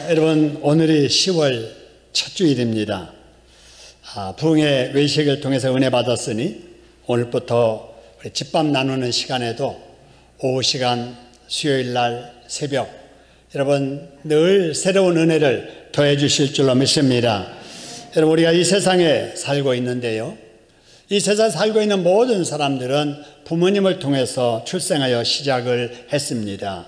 여러분, 오늘이 10월 첫 주일입니다. 부흥의 외식을 통해서 은혜 받았으니 오늘부터 우리 집밥 나누는 시간에도 오후 시간 수요일 날 새벽 여러분 늘 새로운 은혜를 더해 주실 줄로 믿습니다. 여러분, 우리가 이 세상에 살고 있는데요, 이 세상에 살고 있는 모든 사람들은 부모님을 통해서 출생하여 시작을 했습니다.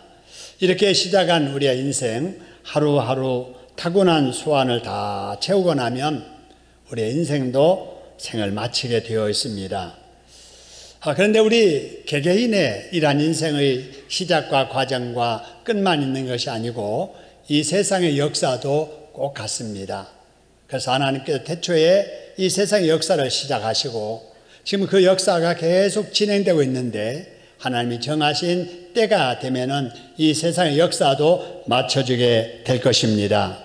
이렇게 시작한 우리의 인생, 하루하루 타고난 소원을 다 채우고 나면 우리의 인생도 생을 마치게 되어 있습니다. 그런데 우리 개개인의 이러한 인생의 시작과 과정과 끝만 있는 것이 아니고 이 세상의 역사도 꼭 같습니다. 그래서 하나님께서 태초에 이 세상의 역사를 시작하시고 지금 그 역사가 계속 진행되고 있는데 하나님이 정하신 때가 되면은 이 세상의 역사도 맞춰지게 될 것입니다.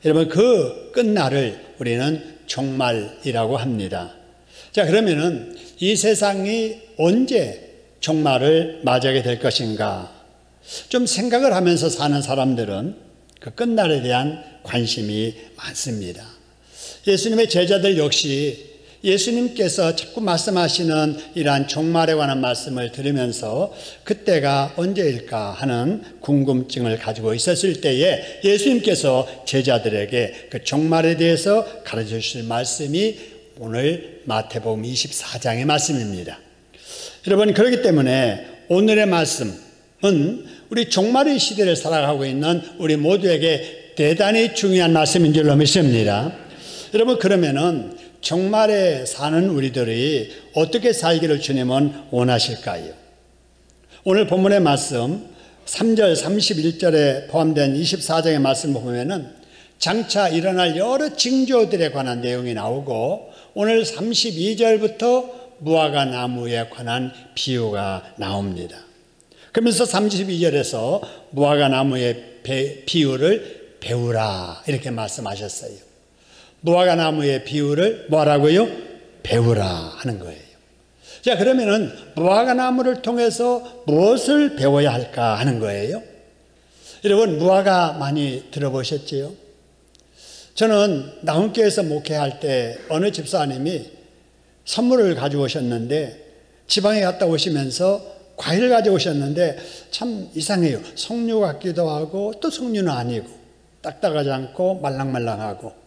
여러분, 그 끝날을 우리는 종말이라고 합니다. 자, 그러면은 이 세상이 언제 종말을 맞이하게 될 것인가? 좀 생각을 하면서 사는 사람들은 그 끝날에 대한 관심이 많습니다. 예수님의 제자들 역시 예수님께서 자꾸 말씀하시는 이러한 종말에 관한 말씀을 들으면서 그때가 언제일까 하는 궁금증을 가지고 있었을 때에 예수님께서 제자들에게 그 종말에 대해서 가르쳐 주실 말씀이 오늘 마태복음 24장의 말씀입니다. 여러분, 그렇기 때문에 오늘의 말씀은 우리 종말의 시대를 살아가고 있는 우리 모두에게 대단히 중요한 말씀인 줄로 믿습니다. 여러분, 그러면은 종말에 사는 우리들이 어떻게 살기를 주님은 원하실까요? 오늘 본문의 말씀 3절 31절에 포함된 24장의 말씀을 보면은 장차 일어날 여러 징조들에 관한 내용이 나오고 오늘 32절부터 무화과 나무에 관한 비유가 나옵니다. 그러면서 32절에서 무화과 나무의 비유를 배우라 이렇게 말씀하셨어요. 무화과 나무의 비유를 뭐라고요? 배우라 하는 거예요. 자, 그러면은 무화과 나무를 통해서 무엇을 배워야 할까 하는 거예요. 여러분, 무화과 많이 들어보셨지요? 저는 나훈교에서 목회할 때 어느 집사님이 선물을 가지고 오셨는데 지방에 갔다 오시면서 과일을 가지고 오셨는데 참 이상해요. 석류 같기도 하고 또 석류는 아니고 딱딱하지 않고 말랑말랑하고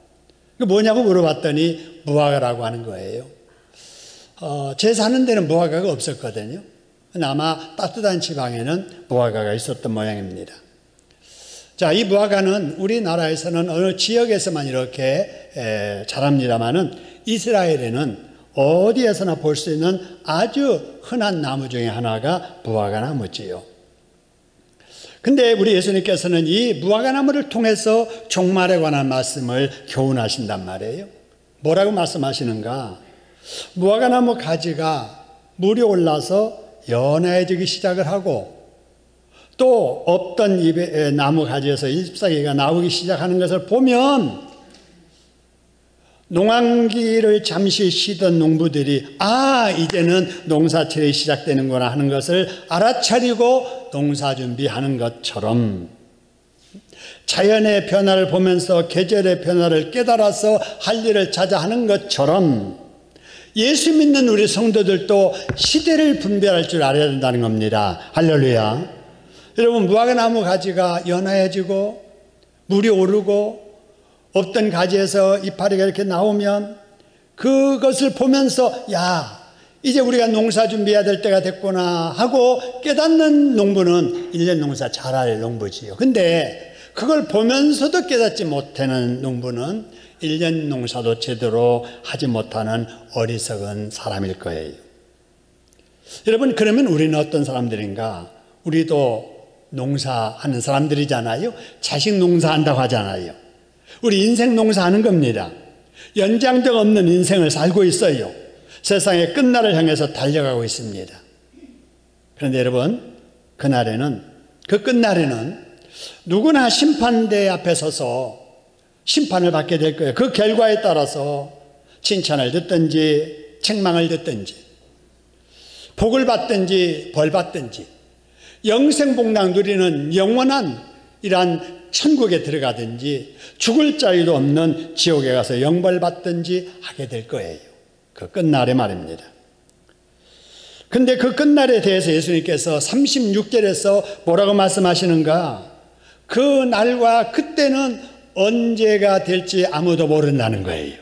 뭐냐고 물어봤더니 무화과라고 하는 거예요. 제 사는 데는 무화과가 없었거든요. 아마 따뜻한 지방에는 무화과가 있었던 모양입니다. 자, 이 무화과는 우리나라에서는 어느 지역에서만 이렇게 자랍니다만은 이스라엘에는 어디에서나 볼 수 있는 아주 흔한 나무 중에 하나가 무화과 나무지요. 근데 우리 예수님께서는 이 무화과 나무를 통해서 종말에 관한 말씀을 교훈하신단 말이에요. 뭐라고 말씀하시는가? 무화과 나무 가지가 물이 올라서 연해지기 시작을 하고 또 없던 잎의 나무 가지에서 잎사귀가 나오기 시작하는 것을 보면 농한기를 잠시 쉬던 농부들이 이제는 농사철이 시작되는구나 하는 것을 알아차리고 농사 준비하는 것처럼 자연의 변화를 보면서 계절의 변화를 깨달아서 할 일을 찾아 하는 것처럼 예수 믿는 우리 성도들도 시대를 분별할 줄 알아야 된다는 겁니다. 할렐루야. 여러분, 무화과 나무 가지가 연해지고 물이 오르고 없던 가지에서 이파리가 이렇게 나오면 그것을 보면서 이제 우리가 농사 준비해야 될 때가 됐구나 하고 깨닫는 농부는 1년 농사 잘할 농부지요. 근데 그걸 보면서도 깨닫지 못하는 농부는 1년 농사도 제대로 하지 못하는 어리석은 사람일 거예요. 여러분, 그러면 우리는 어떤 사람들인가? 우리도 농사하는 사람들이잖아요. 자식 농사한다고 하잖아요. 우리 인생 농사하는 겁니다. 연장적 없는 인생을 살고 있어요. 세상의 끝날을 향해서 달려가고 있습니다. 그런데 여러분, 그 끝날에는 누구나 심판대 앞에 서서 심판을 받게 될 거예요. 그 결과에 따라서 칭찬을 듣든지 책망을 듣든지 복을 받든지 벌 받든지 영생복락 누리는 영원한 이러한 천국에 들어가든지 죽을 자유도 없는 지옥에 가서 영벌받든지 하게 될 거예요. 그 끝날의 말입니다. 근데 그 끝날에 대해서 예수님께서 36절에서 뭐라고 말씀하시는가? 그 날과 그때는 언제가 될지 아무도 모른다는 거예요.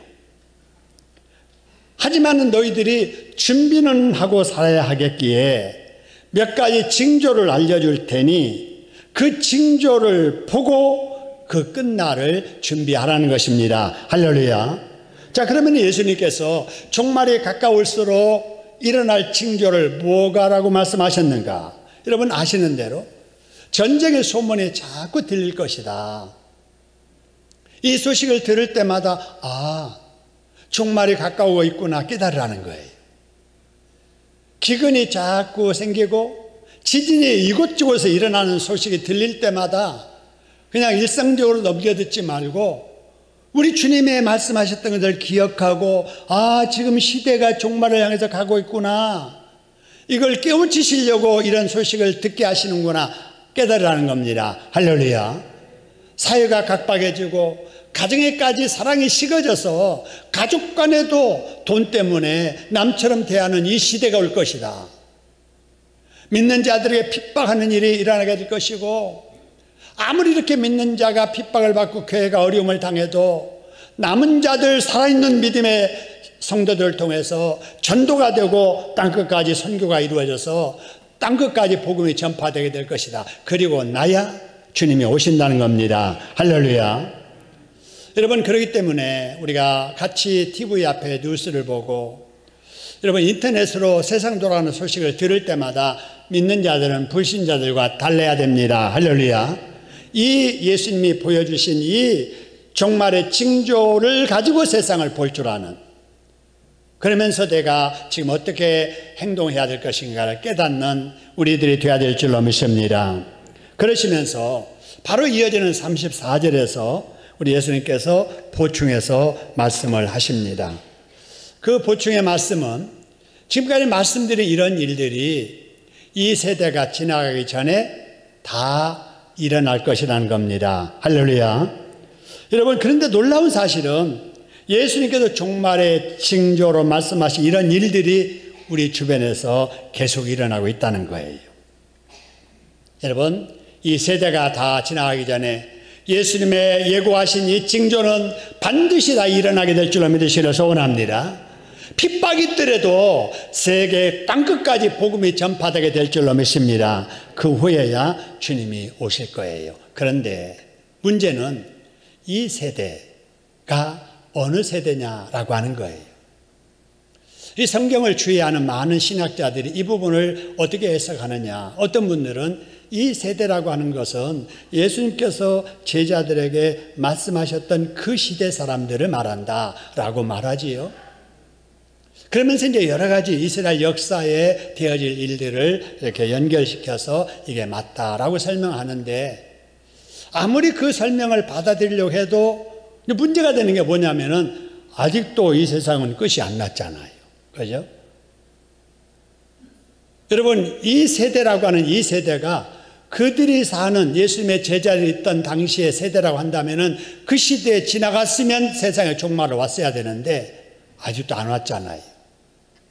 하지만 너희들이 준비는 하고 살아야 하겠기에 몇 가지 징조를 알려줄 테니 그 징조를 보고 그 끝날을 준비하라는 것입니다. 할렐루야. 자, 그러면 예수님께서 종말이 가까울수록 일어날 징조를 뭐가라고 말씀하셨는가? 여러분 아시는 대로 전쟁의 소문이 자꾸 들릴 것이다. 이 소식을 들을 때마다 종말이 가까우고 있구나 깨달으라는 거예요. 기근이 자꾸 생기고 지진이 이곳저곳에서 일어나는 소식이 들릴 때마다 그냥 일상적으로 넘겨듣지 말고 우리 주님의 말씀하셨던 것을 기억하고 지금 시대가 종말을 향해서 가고 있구나. 이걸 깨우치시려고 이런 소식을 듣게 하시는구나 깨달으라는 겁니다. 할렐루야. 사회가 각박해지고 가정에까지 사랑이 식어져서 가족 간에도 돈 때문에 남처럼 대하는 이 시대가 올 것이다. 믿는 자들에게 핍박하는 일이 일어나게 될 것이고 아무리 이렇게 믿는 자가 핍박을 받고 교회가 어려움을 당해도 남은 자들 살아있는 믿음의 성도들을 통해서 전도가 되고 땅끝까지 선교가 이루어져서 땅끝까지 복음이 전파되게 될 것이다. 그리고 나야 주님이 오신다는 겁니다. 할렐루야. 여러분 그렇기 때문에 우리가 같이 TV 앞에 뉴스를 보고 여러분 인터넷으로 세상 돌아가는 소식을 들을 때마다 믿는 자들은 불신자들과 달라야 됩니다. 할렐루야. 이 예수님이 보여주신 이 종말의 징조를 가지고 세상을 볼 줄 아는 그러면서 내가 지금 어떻게 행동해야 될 것인가를 깨닫는 우리들이 되어야 될 줄로 믿습니다. 그러시면서 바로 이어지는 34절에서 우리 예수님께서 보충해서 말씀을 하십니다. 그 보충의 말씀은 지금까지 말씀드린 이런 일들이 이 세대가 지나가기 전에 다 일어날 것이라는 겁니다. 할렐루야. 여러분 그런데 놀라운 사실은 예수님께서 종말의 징조로 말씀하신 이런 일들이 우리 주변에서 계속 일어나고 있다는 거예요. 여러분 이 세대가 다 지나가기 전에 예수님의 예고하신 이 징조는 반드시 다 일어나게 될 줄로 믿으시기를 소원합니다. 핍박이 있더라도 세계 땅끝까지 복음이 전파되게 될 줄로 믿습니다. 그 후에야 주님이 오실 거예요. 그런데 문제는 이 세대가 어느 세대냐라고 하는 거예요. 이 성경을 주의하는 많은 신학자들이 이 부분을 어떻게 해석하느냐. 어떤 분들은 이 세대라고 하는 것은 예수님께서 제자들에게 말씀하셨던 그 시대 사람들을 말한다라고 말하지요. 그러면서 이제 여러 가지 이스라엘 역사에 되어질 일들을 이렇게 연결시켜서 이게 맞다라고 설명하는데 아무리 그 설명을 받아들이려고 해도 문제가 되는 게 뭐냐면은 아직도 이 세상은 끝이 안 났잖아요. 그죠? 여러분, 이 세대라고 하는 이 세대가 그들이 사는 예수님의 제자들이 있던 당시의 세대라고 한다면은 그 시대에 지나갔으면 세상에 종말을 왔어야 되는데 아직도 안 왔잖아요.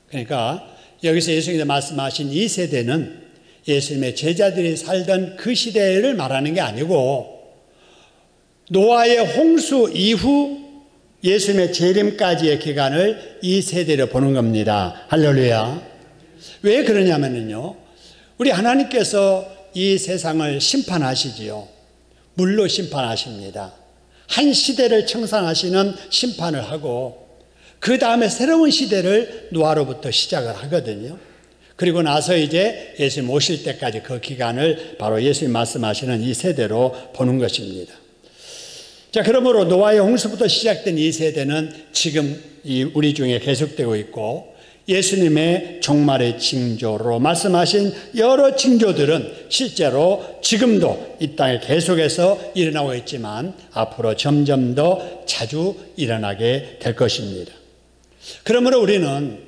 그러니까 여기서 예수님이 말씀하신 이 세대는 예수님의 제자들이 살던 그 시대를 말하는 게 아니고 노아의 홍수 이후 예수님의 재림까지의 기간을 이 세대로 보는 겁니다. 할렐루야. 왜 그러냐면요. 우리 하나님께서 이 세상을 심판하시지요. 물로 심판하십니다. 한 시대를 청산하시는 심판을 하고 그 다음에 새로운 시대를 노아로부터 시작을 하거든요. 그리고 나서 이제 예수님 오실 때까지 그 기간을 바로 예수님 말씀하시는 이 세대로 보는 것입니다. 자, 그러므로 노아의 홍수부터 시작된 이 세대는 지금 우리 중에 계속되고 있고 예수님의 종말의 징조로 말씀하신 여러 징조들은 실제로 지금도 이 땅에 계속해서 일어나고 있지만 앞으로 점점 더 자주 일어나게 될 것입니다. 그러므로 우리는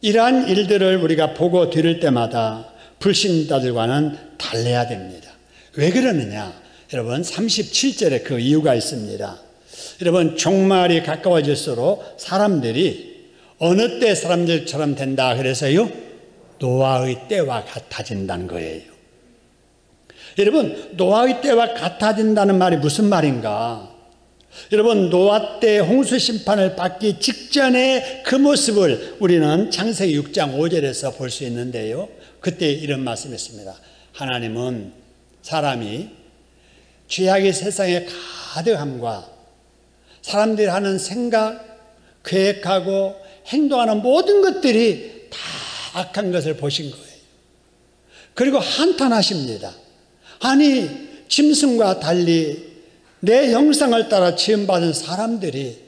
이러한 일들을 우리가 보고 들을 때마다 불신자들과는 달라야 됩니다. 왜 그러느냐? 여러분 37절에 그 이유가 있습니다. 여러분 종말이 가까워질수록 사람들이 어느 때 사람들처럼 된다 그래서요? 노아의 때와 같아진다는 거예요. 여러분 노아의 때와 같아진다는 말이 무슨 말인가? 여러분 노아 때 홍수 심판을 받기 직전의 그 모습을 우리는 창세기 6장 5절에서 볼 수 있는데요. 그때 이런 말씀했습니다. 하나님은 사람이 죄악의 세상에 가득함과 사람들이 하는 생각, 계획하고 행동하는 모든 것들이 다 악한 것을 보신 거예요. 그리고 한탄하십니다. 아니 짐승과 달리 내 형상을 따라 지음받은 사람들이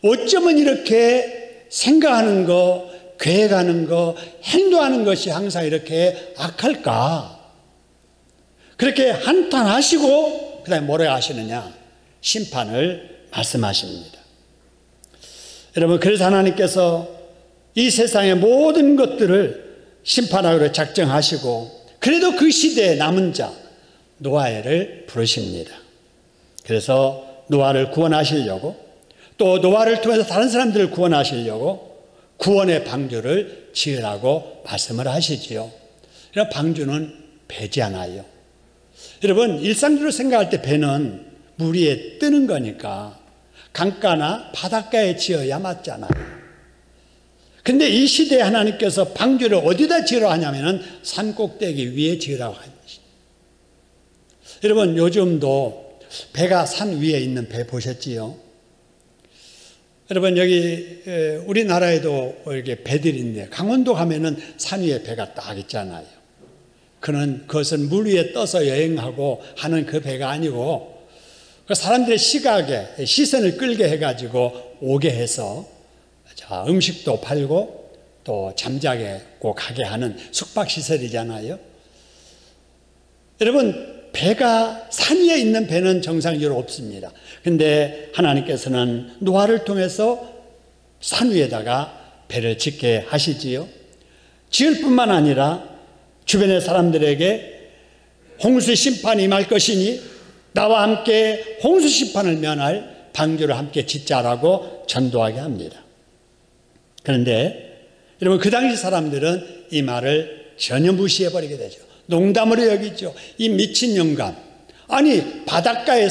어쩌면 이렇게 생각하는 거, 계획하는 거, 행동하는 것이 항상 이렇게 악할까? 그렇게 한탄하시고 그 다음에 뭐라고 하시느냐? 심판을 말씀하십니다. 여러분 그래서 하나님께서 이 세상의 모든 것들을 심판하기로 작정하시고 그래도 그 시대에 남은 자 노아를 부르십니다. 그래서 노아를 구원하시려고 또 노아를 통해서 다른 사람들을 구원하시려고 구원의 방주를 지으라고 말씀을 하시지요. 그럼 방주는 배잖아요. 여러분 일상적으로 생각할 때 배는 물 위에 뜨는 거니까 강가나 바닷가에 지어야 맞잖아요. 근데 이 시대에 하나님께서 방주를 어디다 지으라 하냐면은 산 꼭대기 위에 지으라고 하는 것입니다. 여러분 요즘도 배가 산 위에 있는 배 보셨지요? 여러분 여기 우리나라에도 이렇게 배들이 있는데 강원도 가면은 산 위에 배가 딱 있잖아요. 그것은 물 위에 떠서 여행하고 하는 그 배가 아니고 사람들의 시각에 시선을 끌게 해가지고 오게 해서 음식도 팔고 또 잠자게 가게 하는 숙박시설이잖아요. 여러분 배가 산 위에 있는 배는 정상적으로 없습니다. 그런데 하나님께서는 노아를 통해서 산 위에다가 배를 짓게 하시지요. 지을 뿐만 아니라 주변의 사람들에게 홍수 심판이 임할 것이니 나와 함께 홍수 심판을 면할 방주를 함께 짓자라고 전도하게 합니다. 그런데 여러분 그 당시 사람들은 이 말을 전혀 무시해버리게 되죠. 농담으로 여기죠. 이 미친 영감. 아니 바닷가에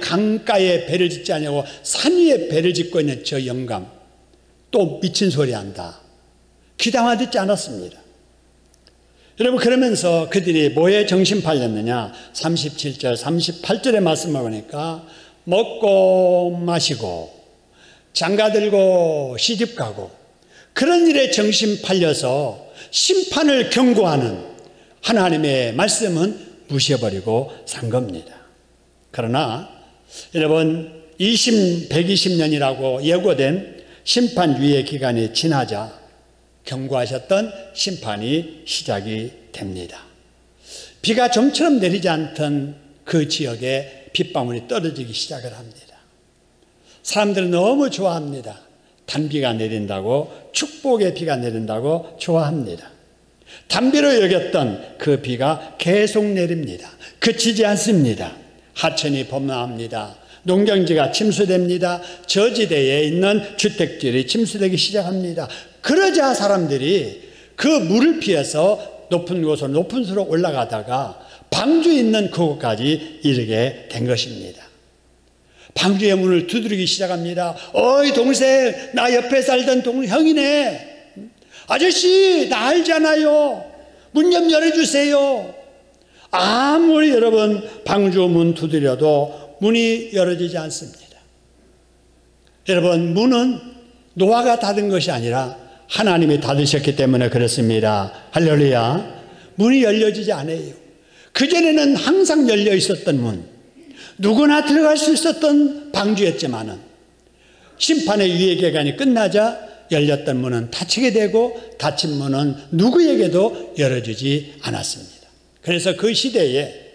강가에 배를 짓지 않냐고 산 위에 배를 짓고 있는 저 영감 또 미친 소리 한다. 귀담아 듣지 않았습니다. 여러분 그러면서 그들이 뭐에 정신 팔렸느냐? 37절 38절의 말씀을 보니까 먹고 마시고 장가들고 시집가고 그런 일에 정신 팔려서 심판을 경고하는 하나님의 말씀은 무시해버리고 산 겁니다. 그러나 여러분 120년이라고 예고된 심판 유예 기간이 지나자 경고하셨던 심판이 시작이 됩니다. 비가 좀처럼 내리지 않던 그 지역에 빗방울이 떨어지기 시작을 합니다. 사람들은 너무 좋아합니다. 단비가 내린다고, 축복의 비가 내린다고 좋아합니다. 단비로 여겼던 그 비가 계속 내립니다. 그치지 않습니다. 하천이 범람합니다. 농경지가 침수됩니다. 저지대에 있는 주택들이 침수되기 시작합니다. 그러자 사람들이 그 물을 피해서 높은 곳으로 높은 수로 올라가다가 방주에 있는 그곳까지 이르게 된 것입니다. 방주의 문을 두드리기 시작합니다. 어이 동생, 나 옆에 살던 형이네. 아저씨 나 알잖아요. 문 좀 열어주세요. 아무리 여러분 방주 문 두드려도 문이 열어지지 않습니다. 여러분 문은 노아가 닫은 것이 아니라 하나님이 닫으셨기 때문에 그렇습니다. 할렐루야. 문이 열려지지 않아요. 그전에는 항상 열려 있었던 문, 누구나 들어갈 수 있었던 방주였지만은 심판의 유예 기간이 끝나자 열렸던 문은 닫히게 되고 닫힌 문은 누구에게도 열어주지 않았습니다. 그래서 그 시대에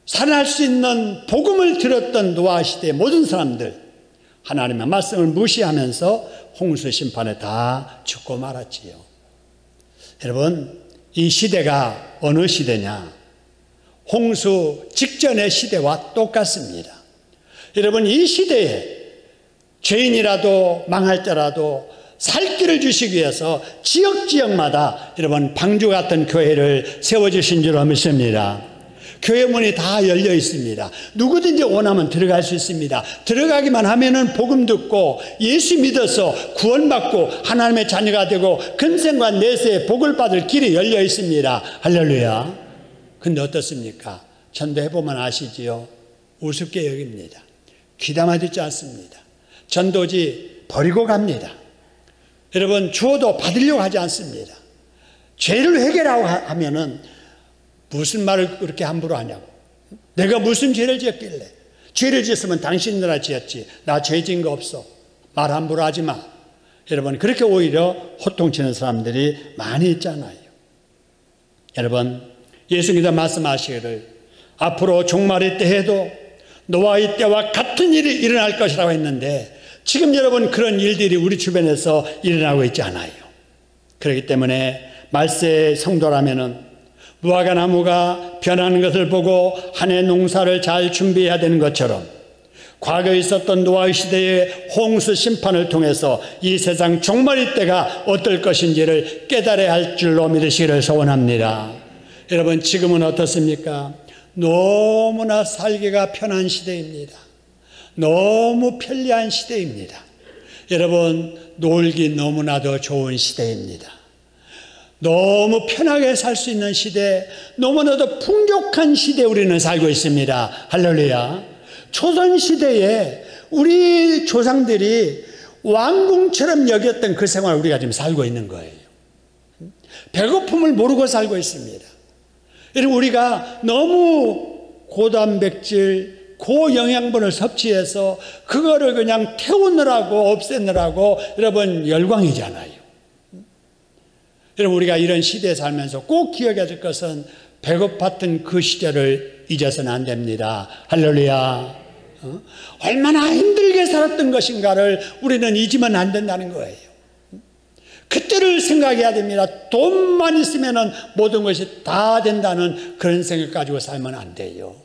살아날 수 있는 복음을 들었던 노아 시대의 모든 사람들 하나님의 말씀을 무시하면서 홍수 심판에 다 죽고 말았지요. 여러분 이 시대가 어느 시대냐? 홍수 직전의 시대와 똑같습니다. 여러분, 이 시대에 죄인이라도 망할지라도 살 길을 주시기 위해서 지역마다 여러분 방주 같은 교회를 세워주신 줄 믿습니다. 교회 문이 다 열려 있습니다. 누구든지 원하면 들어갈 수 있습니다. 들어가기만 하면은 복음 듣고 예수 믿어서 구원받고 하나님의 자녀가 되고 근생과 내세에 복을 받을 길이 열려 있습니다. 할렐루야. 근데 어떻습니까? 전도해보면 아시지요? 우습게 여깁니다. 귀담아 듣지 않습니다. 전도지 버리고 갑니다. 여러분, 주어도 받으려고 하지 않습니다. 죄를 회개라고 하면은 무슨 말을 그렇게 함부로 하냐고. 내가 무슨 죄를 지었길래. 죄를 지었으면 당신들아 지었지. 나 죄 지은 거 없어. 말 함부로 하지 마. 여러분, 그렇게 오히려 호통치는 사람들이 많이 있잖아요. 여러분, 예수님께서 말씀하시기를 앞으로 종말의 때에도 노아의 때와 같은 일이 일어날 것이라고 했는데 지금 여러분 그런 일들이 우리 주변에서 일어나고 있지 않아요. 그렇기 때문에 말세의 성도라면은 무화과 나무가 변하는 것을 보고 한 해 농사를 잘 준비해야 되는 것처럼 과거에 있었던 노아의 시대의 홍수 심판을 통해서 이 세상 종말의 때가 어떨 것인지를 깨달아야 할 줄로 믿으시기를 소원합니다. 여러분, 지금은 어떻습니까? 너무나 살기가 편한 시대입니다. 너무 편리한 시대입니다. 여러분, 놀기 너무나도 좋은 시대입니다. 너무 편하게 살 수 있는 시대, 너무나도 풍족한 시대에 우리는 살고 있습니다. 할렐루야. 조선시대에 우리 조상들이 왕궁처럼 여겼던 그 생활을 우리가 지금 살고 있는 거예요. 배고픔을 모르고 살고 있습니다. 여러분, 우리가 너무 고단백질, 고영양분을 섭취해서 그거를 그냥 태우느라고 없애느라고 여러분 열광이잖아요. 여러분, 우리가 이런 시대에 살면서 꼭 기억해야 될 것은 배고팠던 그 시절을 잊어서는 안 됩니다. 할렐루야. 얼마나 힘들게 살았던 것인가를 우리는 잊으면 안 된다는 거예요. 그때를 생각해야 됩니다. 돈만 있으면 모든 것이 다 된다는 그런 생각 가지고 살면 안 돼요.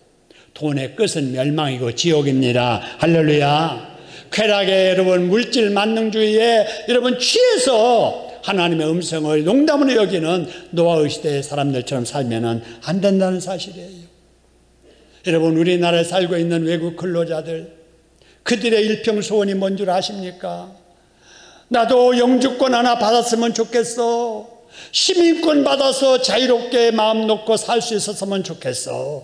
돈의 끝은 멸망이고 지옥입니다. 할렐루야. 쾌락에 여러분 물질 만능주의에 여러분 취해서 하나님의 음성을 농담으로 여기는 노아의 시대의 사람들처럼 살면 안 된다는 사실이에요. 여러분, 우리나라에 살고 있는 외국 근로자들, 그들의 일평소원이 뭔 줄 아십니까? 나도 영주권 하나 받았으면 좋겠어. 시민권 받아서 자유롭게 마음 놓고 살 수 있었으면 좋겠어.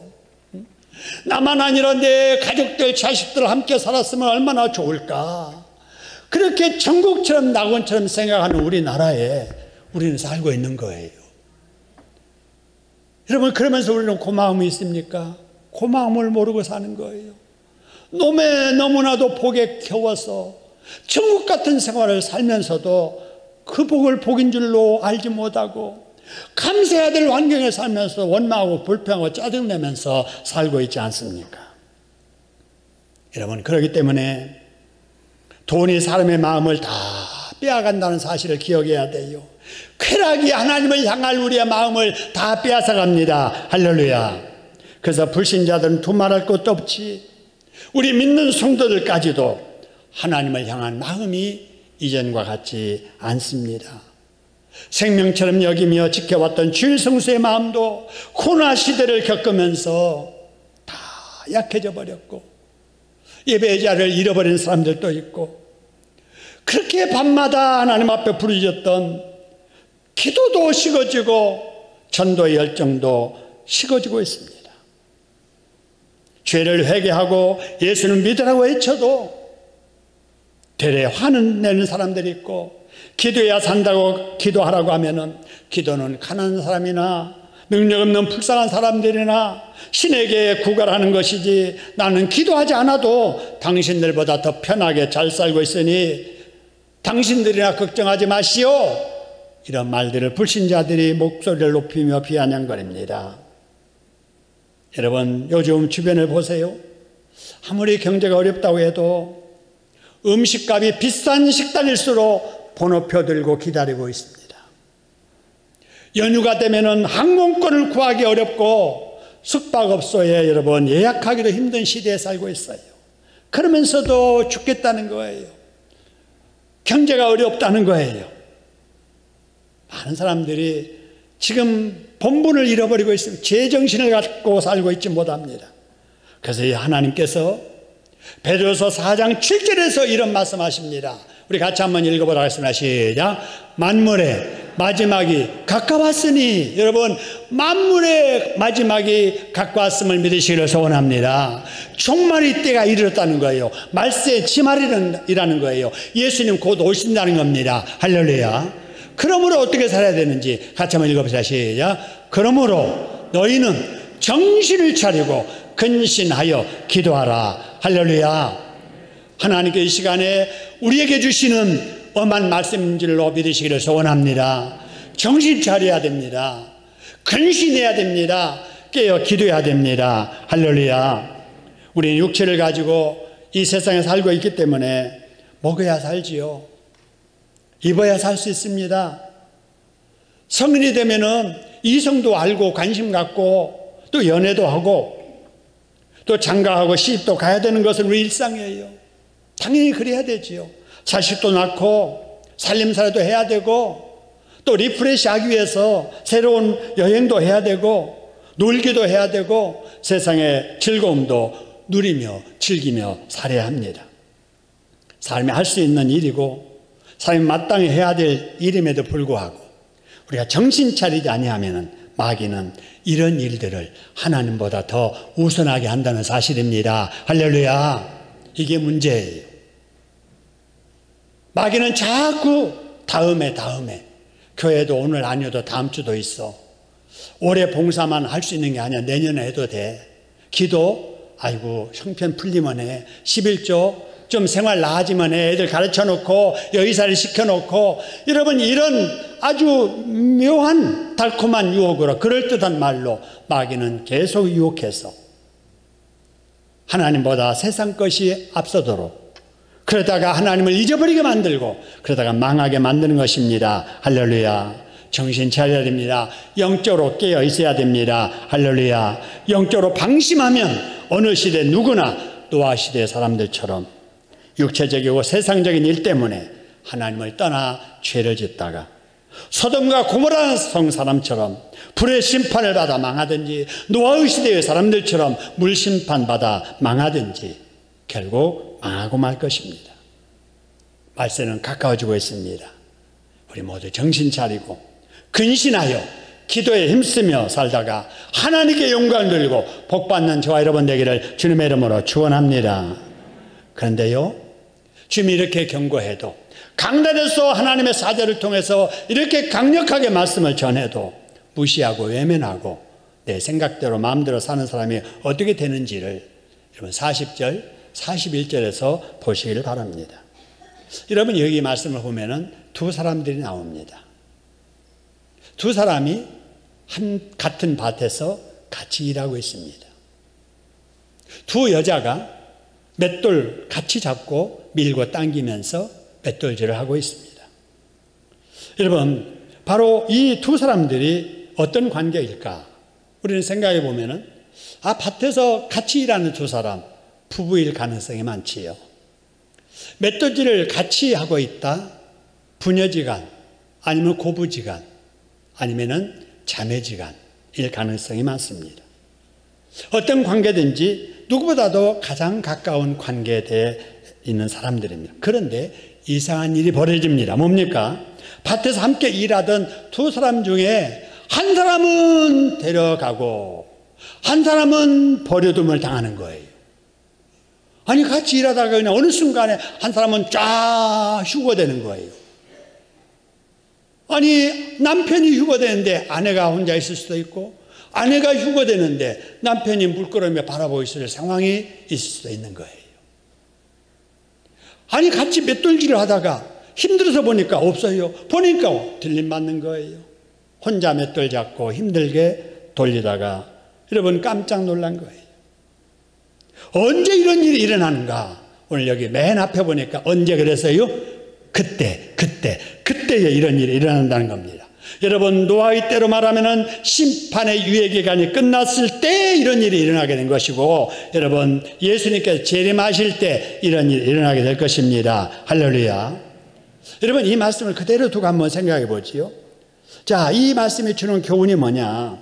나만 아니라 내 가족들, 자식들 함께 살았으면 얼마나 좋을까. 그렇게 천국처럼 낙원처럼 생각하는 우리나라에 우리는 살고 있는 거예요. 여러분, 그러면서 우리는 고마움이 있습니까? 고마움을 모르고 사는 거예요. 너무나도 복에 겨워서 천국 같은 생활을 살면서도 그 복을 복인 줄로 알지 못하고 감사해야 될 환경에 살면서 원망하고 불평하고 짜증내면서 살고 있지 않습니까? 여러분, 그렇기 때문에 돈이 사람의 마음을 다 빼앗간다는 사실을 기억해야 돼요. 쾌락이 하나님을 향할 우리의 마음을 다 빼앗아갑니다. 할렐루야. 그래서 불신자들은 두말할 것도 없지, 우리 믿는 성도들까지도 하나님을 향한 마음이 이전과 같지 않습니다. 생명처럼 여기며 지켜왔던 주일 성수의 마음도 코로나 시대를 겪으면서 다 약해져 버렸고 예배자를 잃어버린 사람들도 있고, 그렇게 밤마다 하나님 앞에 부르짖었던 기도도 식어지고 전도의 열정도 식어지고 있습니다. 죄를 회개하고 예수를 믿으라고 외쳐도 되레 화는 내는 사람들이 있고, 기도해야 산다고 기도하라고 하면은 기도는 가난한 사람이나 능력 없는 불쌍한 사람들이나 신에게 구걸하는 것이지, 나는 기도하지 않아도 당신들보다 더 편하게 잘 살고 있으니 당신들이나 걱정하지 마시오, 이런 말들을 불신자들이 목소리를 높이며 비아냥거립니다. 여러분, 요즘 주변을 보세요. 아무리 경제가 어렵다고 해도 음식값이 비싼 식단일수록 번호표 들고 기다리고 있습니다. 연휴가 되면은 항공권을 구하기 어렵고 숙박업소에 여러분 예약하기도 힘든 시대에 살고 있어요. 그러면서도 죽겠다는 거예요. 경제가 어렵다는 거예요. 많은 사람들이 지금 본분을 잃어버리고 있습니다. 제정신을 갖고 살고 있지 못합니다. 그래서 이 하나님께서 베드로서 4장 7절에서 이런 말씀하십니다. 우리 같이 한번 읽어보도록 하겠습니다. 시작. 만물의 마지막이 가까웠으니, 여러분 만물의 마지막이 가까웠음을 믿으시기를 소원합니다. 종말의 때가 이르렀다는 거예요. 말세의 지말이라는 거예요. 예수님 곧 오신다는 겁니다. 할렐루야. 그러므로 어떻게 살아야 되는지 같이 한번 읽어보시다. 시작. 그러므로 너희는 정신을 차리고 근신하여 기도하라. 할렐루야. 하나님께 이 시간에 우리에게 주시는 엄한 말씀인 줄로 믿으시기를 소원합니다. 정신 차려야 됩니다. 근신해야 됩니다. 깨어 기도해야 됩니다. 할렐루야. 우리는 육체를 가지고 이 세상에 살고 있기 때문에 먹어야 살지요. 입어야 살 수 있습니다. 성인이 되면은 이성도 알고 관심 갖고 또 연애도 하고 또 장가하고 시집도 가야 되는 것은 우리 일상이에요. 당연히 그래야 되지요. 자식도 낳고 살림살이도 해야 되고 또 리프레시 하기 위해서 새로운 여행도 해야 되고 놀기도 해야 되고 세상의 즐거움도 누리며 즐기며 살아야 합니다. 삶이 할 수 있는 일이고 삶이 마땅히 해야 될 일임에도 불구하고 우리가 정신 차리지 아니하면 마귀는 이런 일들을 하나님보다 더 우선하게 한다는 사실입니다. 할렐루야. 이게 문제예요. 마귀는 자꾸 다음에 교회도 오늘 아니어도 다음 주도 있어. 올해 봉사만 할 수 있는 게 아니야. 내년에 해도 돼. 기도 아이고 형편 풀리면 해. 11조 좀 생활 나아지면 해. 애들 가르쳐 놓고 여의사를 시켜놓고. 여러분 이런 아주 묘한 달콤한 유혹으로 그럴듯한 말로 마귀는 계속 유혹해서 하나님보다 세상 것이 앞서도록 그러다가 하나님을 잊어버리게 만들고 그러다가 망하게 만드는 것입니다. 할렐루야. 정신 차려야 됩니다. 영적으로 깨어 있어야 됩니다. 할렐루야. 영적으로 방심하면 어느 시대 누구나 노아 시대 사람들처럼 육체적이고 세상적인 일 때문에 하나님을 떠나 죄를 짓다가 소돔과 고모라 성 사람처럼 불의 심판을 받아 망하든지 노아의 시대의 사람들처럼 물 심판 받아 망하든지 결국 망하고 말 것입니다. 말세는 가까워지고 있습니다. 우리 모두 정신 차리고 근신하여 기도에 힘쓰며 살다가 하나님께 영광을 돌리고 복받는 저와 여러분 되기를 주님의 이름으로 축원합니다. 그런데요, 주님이 이렇게 경고해도 강단에서 하나님의 사자를 통해서 이렇게 강력하게 말씀을 전해도 무시하고 외면하고 내 생각대로 마음대로 사는 사람이 어떻게 되는지를 여러분 40절 41절에서 보시기를 바랍니다. 여러분 여기 말씀을 보면은 두 사람들이 나옵니다. 두 사람이 같은 밭에서 같이 일하고 있습니다. 두 여자가 맷돌 같이 잡고 밀고 당기면서 맷돌질을 하고 있습니다. 여러분 바로 이 두 사람들이 어떤 관계일까? 우리는 생각해 보면은 밭에서 같이 일하는 두 사람 부부일 가능성이 많지요. 맷돌질을 같이 하고 있다. 부녀지간 아니면 고부지간 아니면은 자매지간일 가능성이 많습니다. 어떤 관계든지 누구보다도 가장 가까운 관계에 있는 사람들입니다. 그런데 이상한 일이 벌어집니다. 뭡니까? 밭에서 함께 일하던 두 사람 중에 한 사람은 데려가고 한 사람은 버려둠을 당하는 거예요. 아니 같이 일하다가 그냥 어느 순간에 한 사람은 쫙 휴거되는 거예요. 아니 남편이 휴거되는데 아내가 혼자 있을 수도 있고 아내가 휴거되는데 남편이 물끄러미 바라보고 있을 상황이 있을 수도 있는 거예요. 아니 같이 맷돌질을 하다가 힘들어서 보니까 없어요. 보니까 들림맞는 거예요. 혼자 맷돌 잡고 힘들게 돌리다가 여러분 깜짝 놀란 거예요. 언제 이런 일이 일어나는가? 오늘 여기 맨 앞에 보니까 언제 그랬어요? 그때에 이런 일이 일어난다는 겁니다. 여러분, 노아의 때로 말하면은 심판의 유예기간이 끝났을 때 이런 일이 일어나게 된 것이고, 여러분, 예수님께서 재림하실 때 이런 일이 일어나게 될 것입니다. 할렐루야. 여러분, 이 말씀을 그대로 두고 한번 생각해 보지요. 자, 이 말씀이 주는 교훈이 뭐냐?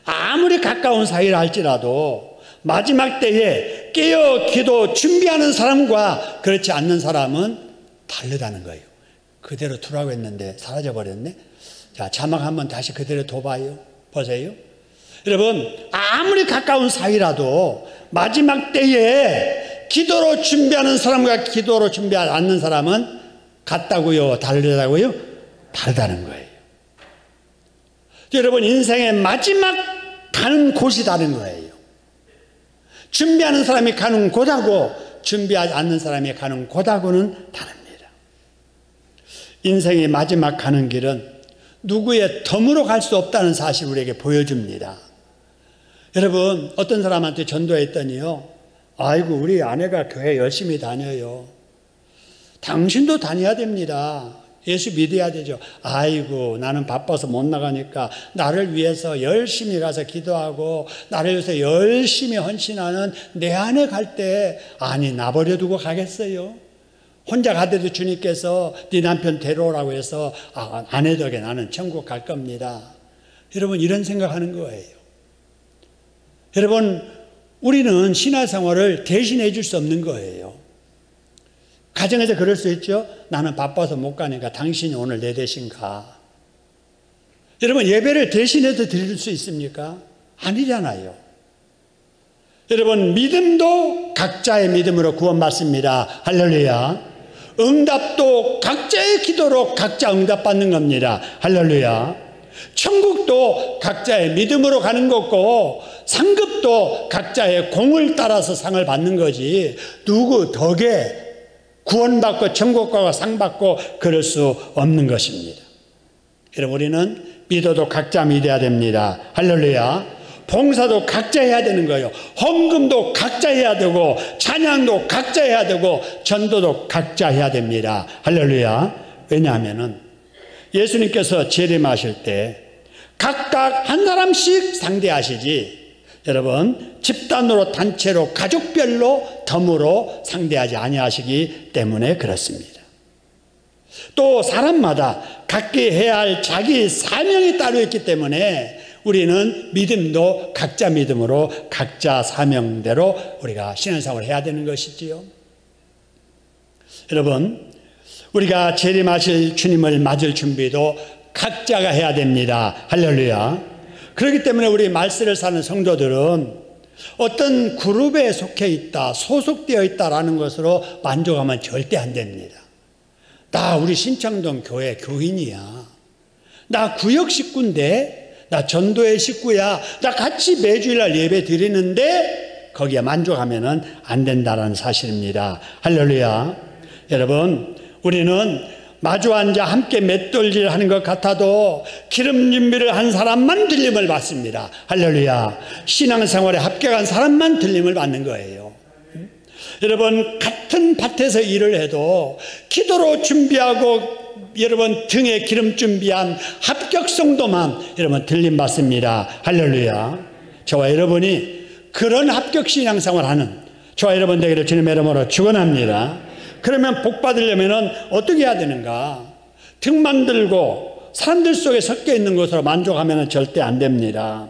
아무리 가까운 사이라 할지라도 마지막 때에 깨어 기도 준비하는 사람과 그렇지 않는 사람은 다르다는 거예요. 그대로 두라고 했는데 사라져버렸네. 자, 자막 한번 다시 그대로 둬봐요. 보세요. 여러분, 아무리 가까운 사이라도 마지막 때에 기도로 준비하는 사람과 기도로 준비하지 않는 사람은 같다고요? 다르다고요? 다르다는 거예요. 여러분, 인생의 마지막 가는 곳이 다른 거예요. 준비하는 사람이 가는 곳하고 준비하지 않는 사람이 가는 곳하고는 다릅니다. 인생의 마지막 가는 길은 누구의 덤으로 갈 수 없다는 사실을 우리에게 보여줍니다. 여러분, 어떤 사람한테 전도했더니요, 아이고, 우리 아내가 교회 열심히 다녀요. 당신도 다녀야 됩니다. 예수 믿어야 되죠. 아이고, 나는 바빠서 못 나가니까 나를 위해서 열심히 가서 기도하고 나를 위해서 열심히 헌신하는 내 아내 갈 때, 아니, 나 버려두고 가겠어요? 혼자 가더라도 주님께서 네 남편 데려오라고 해서 아내 덕에 나는 천국 갈 겁니다. 여러분, 이런 생각하는 거예요. 여러분, 우리는 신앙생활을 대신해 줄 수 없는 거예요. 가정에서 그럴 수 있죠. 나는 바빠서 못 가니까 당신이 오늘 내 대신 가. 여러분, 예배를 대신해서 드릴 수 있습니까? 아니잖아요. 여러분, 믿음도 각자의 믿음으로 구원받습니다. 할렐루야. 응답도 각자의 기도로 각자 응답받는 겁니다. 할렐루야. 천국도 각자의 믿음으로 가는 거고, 상급도 각자의 공을 따라서 상을 받는 거지, 누구 덕에 구원받고 천국 가고 상 받고 그럴 수 없는 것입니다. 여러분, 우리는 믿어도 각자 믿어야 됩니다. 할렐루야. 봉사도 각자 해야 되는 거예요. 헌금도 각자 해야 되고, 찬양도 각자 해야 되고, 전도도 각자 해야 됩니다. 할렐루야. 왜냐하면은 예수님께서 재림하실 때 각각 한 사람씩 상대하시지, 여러분, 집단으로, 단체로, 가족별로, 덤으로 상대하지 아니하시기 때문에 그렇습니다. 또 사람마다 각기 해야 할 자기 사명이 따로 있기 때문에 우리는 믿음도 각자 믿음으로 각자 사명대로 우리가 신앙생활을 해야 되는 것이지요. 여러분, 우리가 재림하실 주님을 맞을 준비도 각자가 해야 됩니다. 할렐루야. 그렇기 때문에 우리 말씀을 사는 성도들은 어떤 그룹에 속해 있다, 소속되어 있다라는 것으로 만족하면 절대 안 됩니다. 나 우리 신창동 교회 교인이야. 나 구역 식구인데, 나 전도회 식구야. 나 같이 매주일날 예배 드리는데 거기에 만족하면 안 된다는 사실입니다. 할렐루야. 여러분, 우리는 마주 앉아 함께 맷돌질 하는 것 같아도 기름 준비를 한 사람만 들림을 받습니다. 할렐루야. 신앙생활에 합격한 사람만 들림을 받는 거예요. 여러분, 같은 밭에서 일을 해도 기도로 준비하고 여러분 등에 기름 준비한 합격성도만 여러분 들림 받습니다. 할렐루야. 저와 여러분이 그런 합격 신앙생활 하는 저와 여러분 되기를 주님의 이름으로 축원합니다. 그러면 복 받으려면 어떻게 해야 되는가? 등만 들고 사람들 속에 섞여 있는 것으로 만족하면 절대 안 됩니다.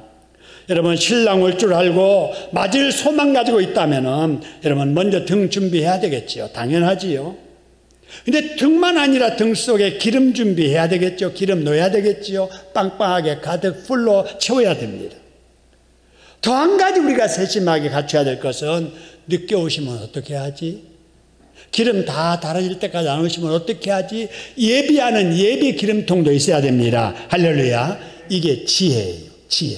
여러분, 신랑 올 줄 알고 맞을 소망 가지고 있다면 여러분 먼저 등 준비해야 되겠지요. 당연하지요. 근데 등만 아니라 등 속에 기름 준비해야 되겠죠. 기름 넣어야 되겠지요. 빵빵하게 가득 풀로 채워야 됩니다. 더 한 가지 우리가 세심하게 갖춰야 될 것은 늦게 오시면 어떻게 하지? 기름 다 달아질 때까지 안 오시면 어떻게 하지? 예비하는 예비 기름통도 있어야 됩니다. 할렐루야. 이게 지혜예요. 지혜.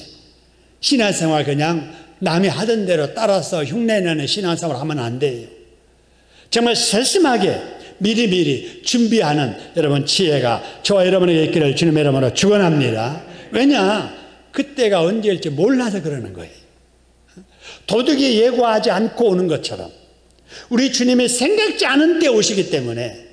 신앙생활 그냥 남이 하던 대로 따라서 흉내내는 신앙생활 하면 안 돼요. 정말 세심하게 미리미리 준비하는 여러분 지혜가 저와 여러분에게 있기를 주님의 이름으로 축원합니다. 왜냐? 그때가 언제일지 몰라서 그러는 거예요. 도둑이 예고하지 않고 오는 것처럼 우리 주님이 생각지 않은 때 오시기 때문에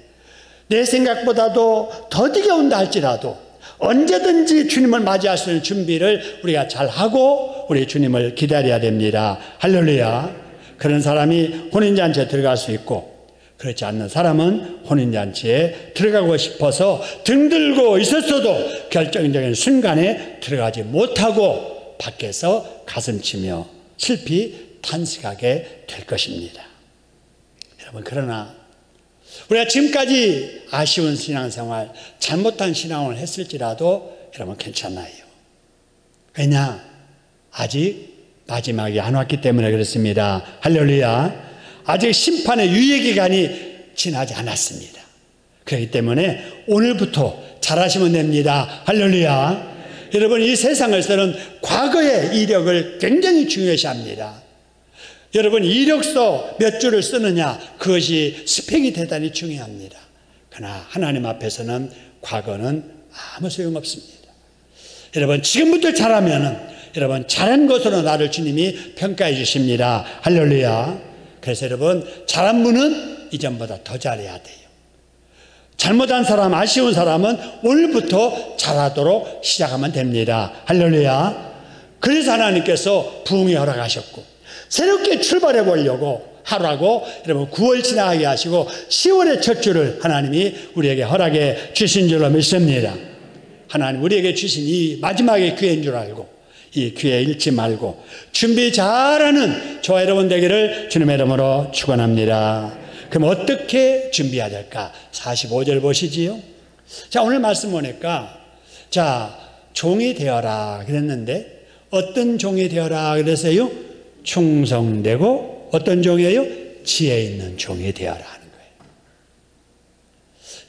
내 생각보다도 더디게 온다 할지라도 언제든지 주님을 맞이할 수 있는 준비를 우리가 잘하고 우리 주님을 기다려야 됩니다. 할렐루야. 그런 사람이 혼인잔치에 들어갈 수 있고, 그렇지 않는 사람은 혼인잔치에 들어가고 싶어서 등들고 있었어도 결정적인 순간에 들어가지 못하고 밖에서 가슴치며 슬피 탄식하게 될 것입니다. 여러분, 그러나 우리가 지금까지 아쉬운 신앙생활, 잘못한 신앙을 했을지라도 여러분 괜찮아요. 왜냐? 아직 마지막이 안 왔기 때문에 그렇습니다. 할렐루야. 아직 심판의 유예기간이 지나지 않았습니다. 그렇기 때문에 오늘부터 잘하시면 됩니다. 할렐루야. 여러분, 이 세상에서는 과거의 이력을 굉장히 중요시합니다. 여러분, 이력서 몇 줄을 쓰느냐, 그것이 스펙이 대단히 중요합니다. 그러나 하나님 앞에서는 과거는 아무 소용없습니다. 여러분, 지금부터 잘하면은 여러분 잘한 것으로 나를 주님이 평가해 주십니다. 할렐루야. 그래서 여러분, 잘한 분은 이전보다 더 잘해야 돼요. 잘못한 사람, 아쉬운 사람은 오늘부터 잘하도록 시작하면 됩니다. 할렐루야. 그래서 하나님께서 부흥이 허락하셨고, 새롭게 출발해 보려고 하라고 여러분 9월 지나가게 하시고 10월의 첫 주를 하나님이 우리에게 허락해 주신 줄로 믿습니다. 하나님 우리에게 주신 이 마지막의 기회인 줄 알고 이 기회 잃지 말고 준비 잘하는 저와 여러분 되기를 주님의 이름으로 축원합니다. 그럼 어떻게 준비해야 될까? 45절 보시지요. 자, 오늘 말씀 보니까 자, 종이 되어라 그랬는데 어떤 종이 되어라 그랬어요? 충성되고 어떤 종이에요? 지혜 있는 종이 되어라 하는 거예요.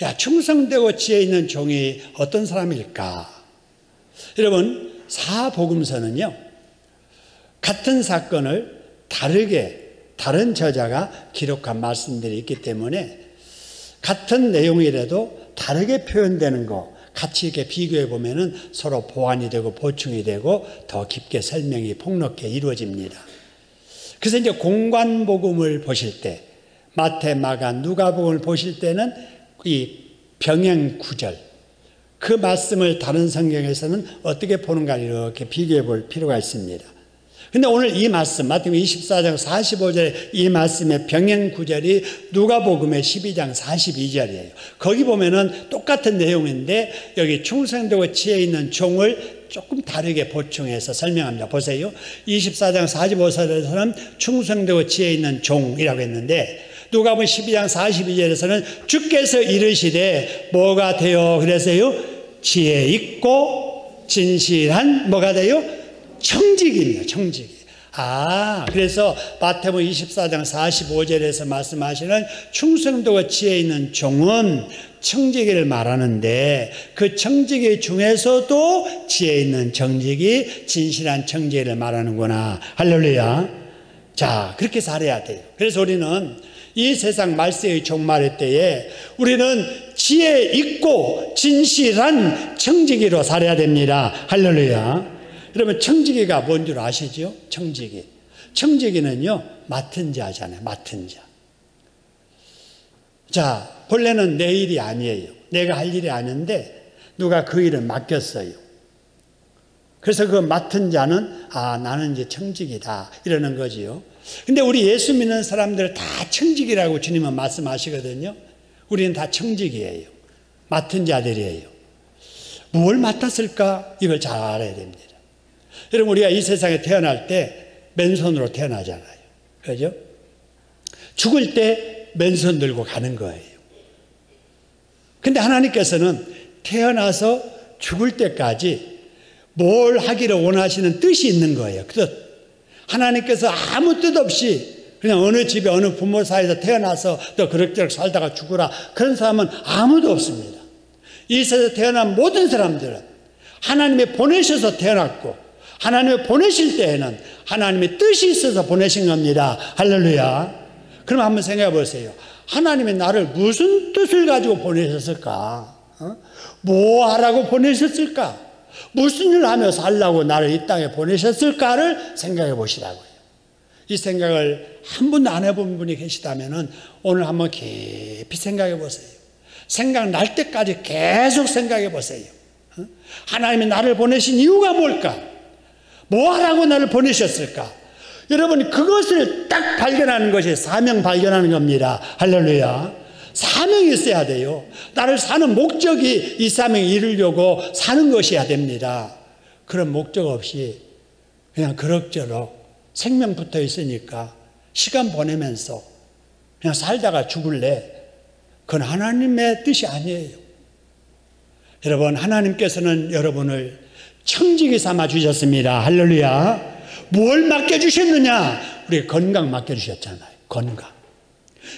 야, 충성되고 지혜 있는 종이 어떤 사람일까? 여러분, 사복음서는요, 같은 사건을 다른 저자가 기록한 말씀들이 있기 때문에 같은 내용이라도 다르게 표현되는 거 같이 이렇게 비교해 보면은 서로 보완이 되고 보충이 되고 더 깊게 설명이 폭넓게 이루어집니다. 그래서 이제 공관복음을 보실 때, 마태, 마가, 누가복음을 보실 때는 이 병행 구절, 그 말씀을 다른 성경에서는 어떻게 보는가 이렇게 비교해 볼 필요가 있습니다. 근데 오늘 이 말씀, 마태복음 24장 45절에 이 말씀의 병행 구절이 누가복음의 12장 42절이에요. 거기 보면은 똑같은 내용인데 여기 충성되고 지혜 있는 종을 조금 다르게 보충해서 설명합니다. 보세요. 24장 45절에서는 충성되고 지혜 있는 종이라고 했는데 누가복음 12장 42절에서는 주께서 이르시되 뭐가 되어 그래서요? 지혜 있고 진실한 뭐가 돼요? 청직입니다. 청직이. 그래서 마태복음 24장 45절에서 말씀하시는 충성도가 지혜 있는 종은 청지기를 말하는데 그 청지기 중에서도 지혜 있는 청지기, 진실한 청지기를 말하는구나. 할렐루야. 자, 그렇게 살아야 돼요. 그래서 우리는 이 세상 말세의 종말의 때에 우리는 지혜 있고 진실한 청지기로 살아야 됩니다. 할렐루야. 여러분, 청지기가 뭔 줄 아시죠? 청지기. 청지기는요, 맡은 자잖아요. 맡은 자. 자, 본래는 내 일이 아니에요. 내가 할 일이 아닌데 누가 그 일을 맡겼어요. 그래서 그 맡은 자는 나는 이제 청지기다 이러는 거지요. 근데 우리 예수 믿는 사람들 다 청지기라고 주님은 말씀하시거든요. 우리는 다 청지기예요. 맡은 자들이에요. 뭘 맡았을까? 이걸 잘 알아야 됩니다. 여러분, 우리가 이 세상에 태어날 때 맨손으로 태어나잖아요. 그죠? 죽을 때 맨손 들고 가는 거예요. 근데 하나님께서는 태어나서 죽을 때까지 뭘 하기를 원하시는 뜻이 있는 거예요. 그 뜻. 하나님께서 아무 뜻 없이 그냥 어느 집에 어느 부모 사이에서 태어나서 또 그럭저럭 살다가 죽으라 그런 사람은 아무도 없습니다. 이 세상에 태어난 모든 사람들은 하나님이 보내셔서 태어났고 하나님이 보내실 때에는 하나님의 뜻이 있어서 보내신 겁니다. 할렐루야. 그럼 한번 생각해 보세요. 하나님이 나를 무슨 뜻을 가지고 보내셨을까? 뭐 하라고 보내셨을까? 무슨 일을 하며 살라고 나를 이 땅에 보내셨을까를 생각해 보시라고요. 이 생각을 한 번도 안 해본 분이 계시다면 오늘 한번 깊이 생각해 보세요. 생각날 때까지 계속 생각해 보세요. 하나님이 나를 보내신 이유가 뭘까? 뭐 하라고 나를 보내셨을까? 여러분, 그것을 딱 발견하는 것이 사명 발견하는 겁니다. 할렐루야. 사명이 있어야 돼요. 나를 사는 목적이 이 사명을 이루려고 사는 것이어야 됩니다. 그런 목적 없이 그냥 그럭저럭 생명 붙어 있으니까 시간 보내면서 그냥 살다가 죽을래. 그건 하나님의 뜻이 아니에요. 여러분, 하나님께서는 여러분을 청지기 삼아 주셨습니다. 할렐루야. 뭘 맡겨주셨느냐? 우리 건강 맡겨주셨잖아요. 건강.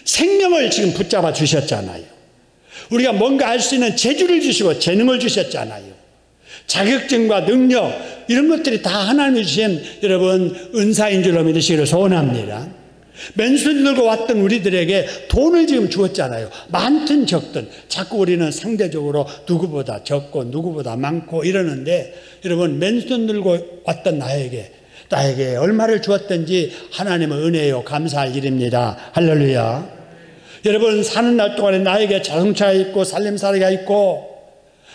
생명을 지금 붙잡아 주셨잖아요. 우리가 뭔가 할 수 있는 재주를 주시고 재능을 주셨잖아요. 자격증과 능력, 이런 것들이 다 하나님이 주신 여러분 은사인 줄로 믿으시기를 소원합니다. 맨손 들고 왔던 우리들에게 돈을 지금 주었잖아요. 많든 적든 자꾸 우리는 상대적으로 누구보다 적고 누구보다 많고 이러는데, 여러분 맨손 들고 왔던 나에게 얼마를 주었든지 하나님의 은혜요, 감사할 일입니다. 할렐루야. 여러분, 사는 날 동안에 나에게 자동차가 있고 살림살이가 있고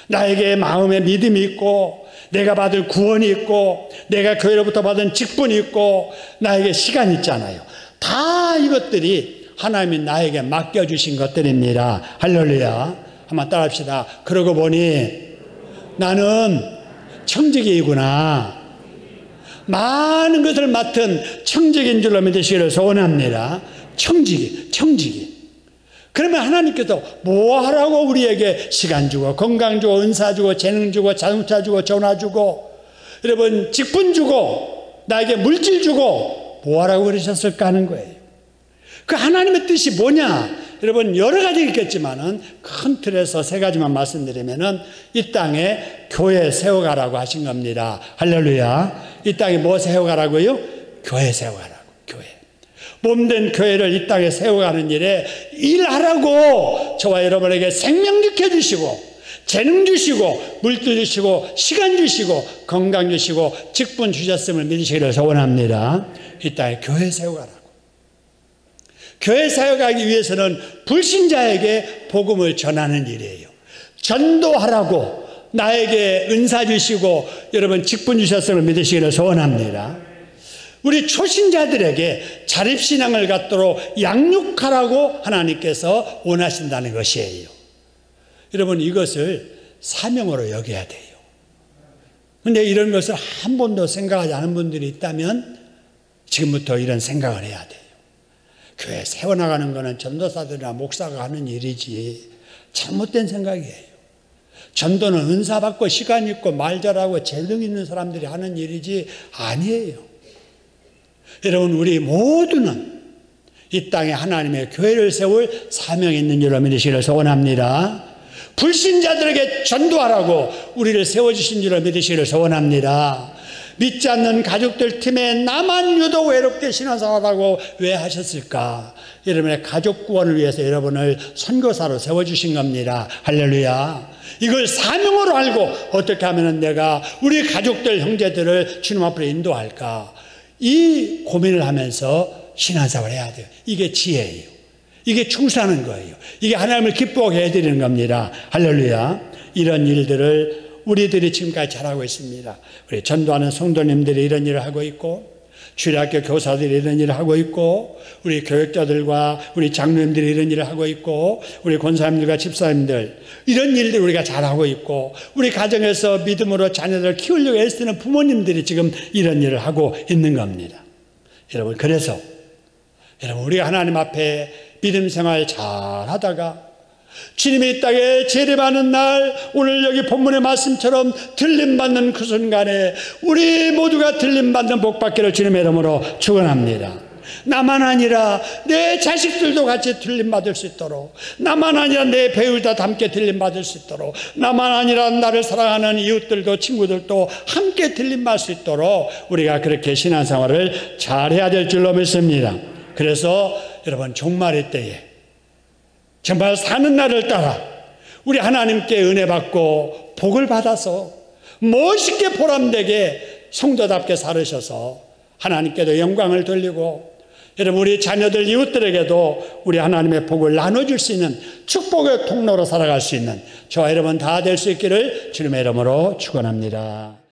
나에게 마음의 믿음이 있고 내가 받을 구원이 있고 내가 교회로부터 받은 직분이 있고 나에게 시간이 있잖아요. 다 이것들이 하나님이 나에게 맡겨주신 것들입니다. 할렐루야. 한번 따라합시다. 그러고 보니 나는 청지기이구나. 많은 것을 맡은 청지기인 줄로 믿으시기를 소원합니다. 청지기. 그러면 하나님께서 뭐 하라고 우리에게 시간 주고 건강 주고 은사 주고 재능 주고 자동차 주고 전화 주고 여러분 직분 주고 나에게 물질 주고 뭐 하라고 그러셨을까 하는 거예요. 그 하나님의 뜻이 뭐냐? 여러분 여러 가지 있겠지만은 큰 틀에서 세 가지만 말씀드리면은 이 땅에 교회 세워가라고 하신 겁니다. 할렐루야. 이 땅에 뭐 세워가라고요? 교회 세워가라고. 교회. 몸된 교회를 이 땅에 세워가는 일에 일하라고 저와 여러분에게 생명 지켜주시고 재능 주시고 물질 주시고 시간 주시고 건강 주시고 직분 주셨음을 믿으시기를 소원합니다. 이 땅에 교회 세워가라고. 교회 세워가기 위해서는 불신자에게 복음을 전하는 일이에요. 전도하라고 나에게 은사 주시고 여러분 직분 주셨음을 믿으시기를 소원합니다. 우리 초신자들에게 자립신앙을 갖도록 양육하라고 하나님께서 원하신다는 것이에요. 여러분 이것을 사명으로 여겨야 돼요. 그런데 이런 것을 한 번도 생각하지 않은 분들이 있다면 지금부터 이런 생각을 해야 돼요. 교회 세워나가는 것은 전도사들이나 목사가 하는 일이지 잘못된 생각이에요. 전도는 은사 받고 시간 있고 말 잘하고 재능 있는 사람들이 하는 일이지 아니에요. 여러분 우리 모두는 이 땅에 하나님의 교회를 세울 사명이 있는 줄로 믿으시기를 소원합니다. 불신자들에게 전도하라고 우리를 세워주신 줄로 믿으시기를 소원합니다. 믿지 않는 가족들 팀에 나만 유독 외롭게 신앙생활하라고 왜 하셨을까? 여러분의 가족 구원을 위해서 여러분을 선교사로 세워주신 겁니다. 할렐루야. 이걸 사명으로 알고 어떻게 하면 내가 우리 가족들 형제들을 주님 앞으로 인도할까? 이 고민을 하면서 신앙생활을 해야 돼요. 이게 지혜예요. 이게 충실하는 거예요. 이게 하나님을 기뻐하게 해드리는 겁니다. 할렐루야. 이런 일들을 우리들이 지금까지 잘하고 있습니다. 우리 전도하는 성도님들이 이런 일을 하고 있고 주일학교 교사들이 이런 일을 하고 있고 우리 교육자들과 우리 장로님들이 이런 일을 하고 있고 우리 권사님들과 집사님들 이런 일들 우리가 잘하고 있고 우리 가정에서 믿음으로 자녀들을 키우려고 애쓰는 부모님들이 지금 이런 일을 하고 있는 겁니다. 여러분 그래서 여러분 우리가 하나님 앞에 믿음 생활 잘 하다가 주님이 이 땅에 재림하는 날 오늘 여기 본문의 말씀처럼 들림받는 그 순간에 우리 모두가 들림받는 복받기를 주님의 이름으로 축원합니다. 나만 아니라 내 자식들도 같이 들림받을 수 있도록 나만 아니라 내 배우자 함께 들림받을 수 있도록 나만 아니라 나를 사랑하는 이웃들도 친구들도 함께 들림받을 수 있도록 우리가 그렇게 신앙생활을 잘해야 될 줄로 믿습니다. 그래서 여러분 종말의 때에 정말 사는 날을 따라 우리 하나님께 은혜 받고 복을 받아서 멋있게 보람되게 성도답게 살으셔서 하나님께도 영광을 돌리고 여러분, 우리 자녀들, 이웃들에게도 우리 하나님의 복을 나눠줄 수 있는 축복의 통로로 살아갈 수 있는 저와 여러분 다 될 수 있기를 주님의 이름으로 축원합니다.